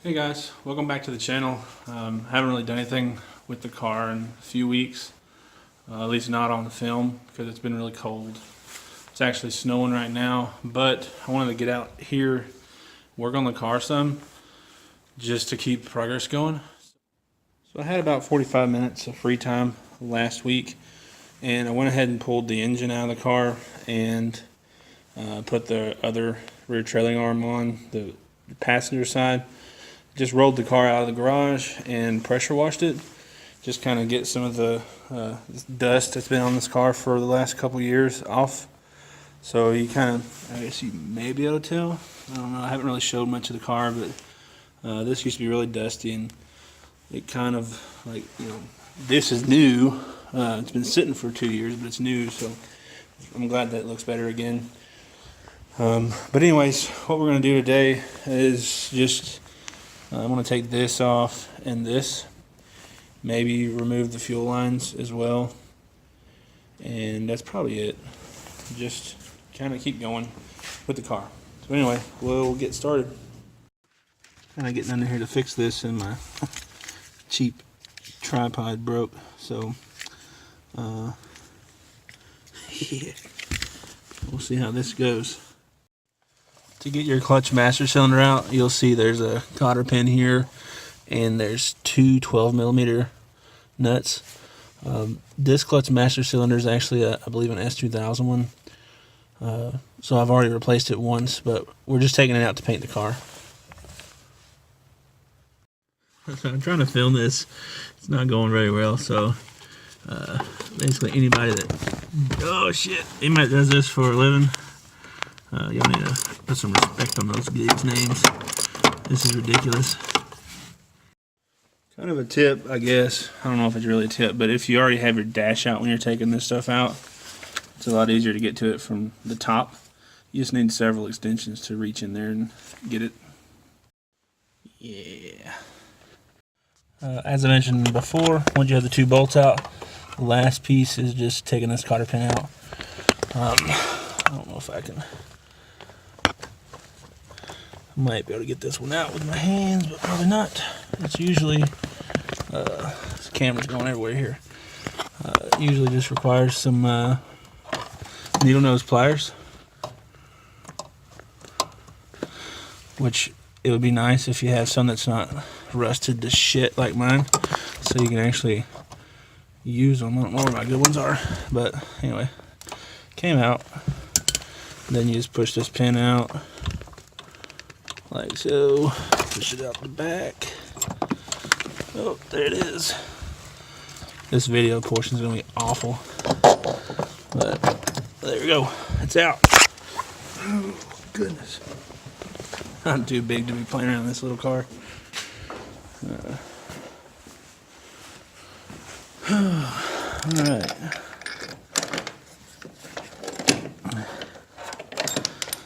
Hey guys, welcome back to the channel. Haven't really done anything with the car in a few weeks, at least not on the film because it's been really cold. It's actually snowing right now, but I wanted to get out here, work on the car some, just to keep progress going. So I had about 45 minutes of free time last week, and I went ahead and pulled the engine out of the car and put the other rear trailing arm on the passenger side. Just rolled the car out of the garage and pressure washed it. Just kind of get some of the dust that's been on this car for the last couple years off. So you kind of, I guess you may be able to tell. I don't know, I haven't really showed much of the car, but this used to be really dusty, and it kind of like, this is new. It's been sitting for 2 years, but it's new, so I'm glad that it looks better again. But anyways, what we're going to do today is just I'm going to take this off and this, maybe remove the fuel lines as well, and that's probably it. Just kind of keep going with the car. So anyway, we'll get started. Kind of getting under here to fix this, and my cheap tripod broke, so yeah, we'll see how this goes. To get your clutch master cylinder out, you'll see there's a cotter pin here, and there's two 12mm nuts. This clutch master cylinder is actually, I believe, an S2000 one. So I've already replaced it once, but we're just taking it out to paint the car. I'm trying to film this. It's not going very well, so basically anybody that does this for a living, y'all need to put some respect on those gigs' names. This is ridiculous. Kind of a tip, I guess. I don't know if it's really a tip, but if you already have your dash out when you're taking this stuff out, it's a lot easier to get to it from the top. You just need several extensions to reach in there and get it. Yeah. As I mentioned before, once you have the two bolts out, the last piece is just taking this cotter pin out. I don't know if I can. Might be able to get this one out with my hands, but probably not. It's usually, this camera's going everywhere here. It usually just requires some needle nose pliers, which it would be nice if you have some that's not rusted to shit like mine, so you can actually use them. I don't know where my good ones are, but anyway, came out. Then you just push this pin out like so, push it out the back. Oh, there it is. This video portion is going to be awful, but there we go. It's out. Oh, goodness. I'm too big to be playing around in this little car. Alright.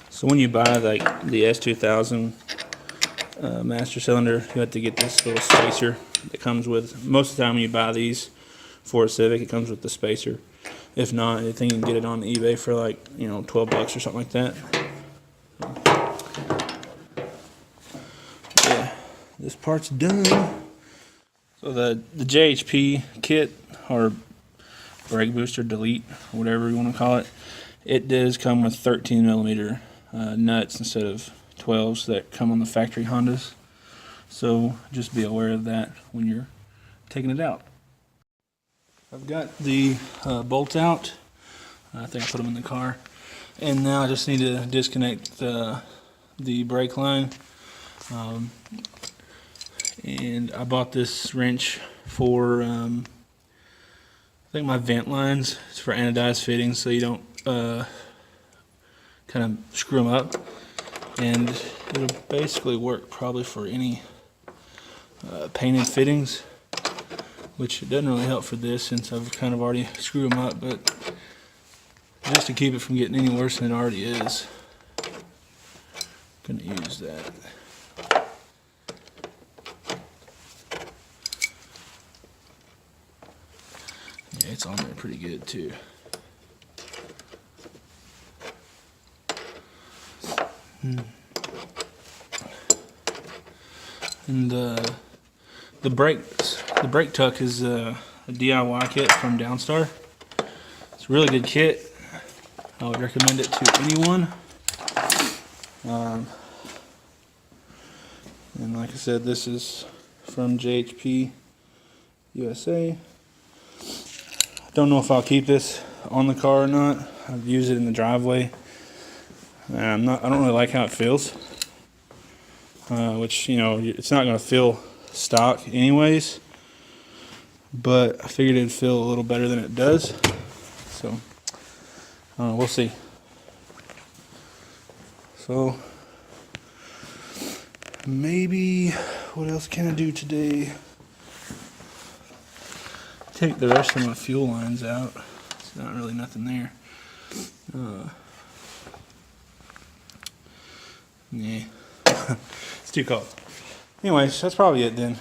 So when you buy like the S2000 master cylinder, you have to get this little spacer that comes with. Most of the time when you buy these for a Civic, it comes with the spacer. If not, I think you can get it on eBay for like, $12 or something like that. Yeah, this part's done. So the JHP kit, or brake booster delete, or whatever you want to call it, it does come with 13mm nuts instead of 12s that come on the factory Hondas. So just be aware of that when you're taking it out. I've got the bolts out. I think I put them in the car. And now I just need to disconnect the brake line. And I bought this wrench for, I think my vent lines. It's for anodized fittings so you don't kind of screw them up. And it'll basically work probably for any painted fittings, which it doesn't really help for this since I've kind of already screwed them up, but just to keep it from getting any worse than it already is, I'm going to use that. Yeah, it's on there pretty good too. And the brake tuck is a DIY kit from Downstar. It's a really good kit. I would recommend it to anyone. And like I said, this is from JHP USA. I don't know if I'll keep this on the car or not. I've used it in the driveway. I don't really like how it feels. Which, you know, it's not going to feel stock anyways. But I figured it'd feel a little better than it does. So, we'll see. So, maybe, what else can I do today? Take the rest of my fuel lines out. There's not really nothing there. Yeah, it's too cold. Anyways, that's probably it then.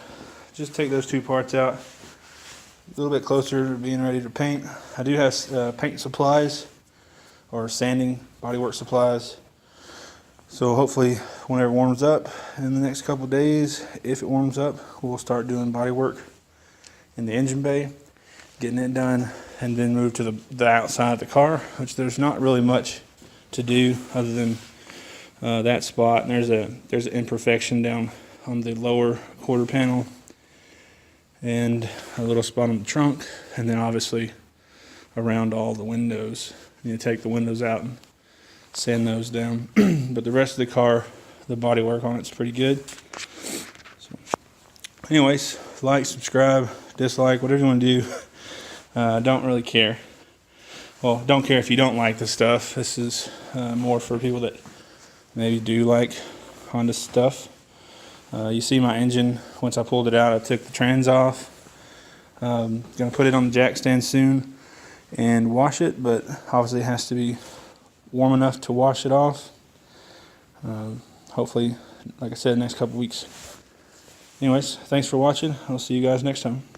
Just take those two parts out. A little bit closer to being ready to paint. I do have paint supplies or sanding bodywork supplies. So hopefully whenever it warms up in the next couple of days, if it warms up, we'll start doing body work in the engine bay, getting it done, and then move to the outside of the car, which there's not really much to do other than that spot. And there's an imperfection down on the lower quarter panel and a little spot on the trunk, and then obviously around all the windows. You take the windows out and sand those down. But the rest of the car, the body work on it's pretty good. So, anyways, like, subscribe, dislike, whatever you want to do. Don't really care. Well, don't care if you don't like the stuff. This is more for people that maybe do like Honda stuff. You see my engine, once I pulled it out, I took the trans off. Gonna put it on the jack stand soon and wash it, but obviously it has to be warm enough to wash it off. Hopefully, like I said, next couple weeks. Anyways, thanks for watching. I'll see you guys next time.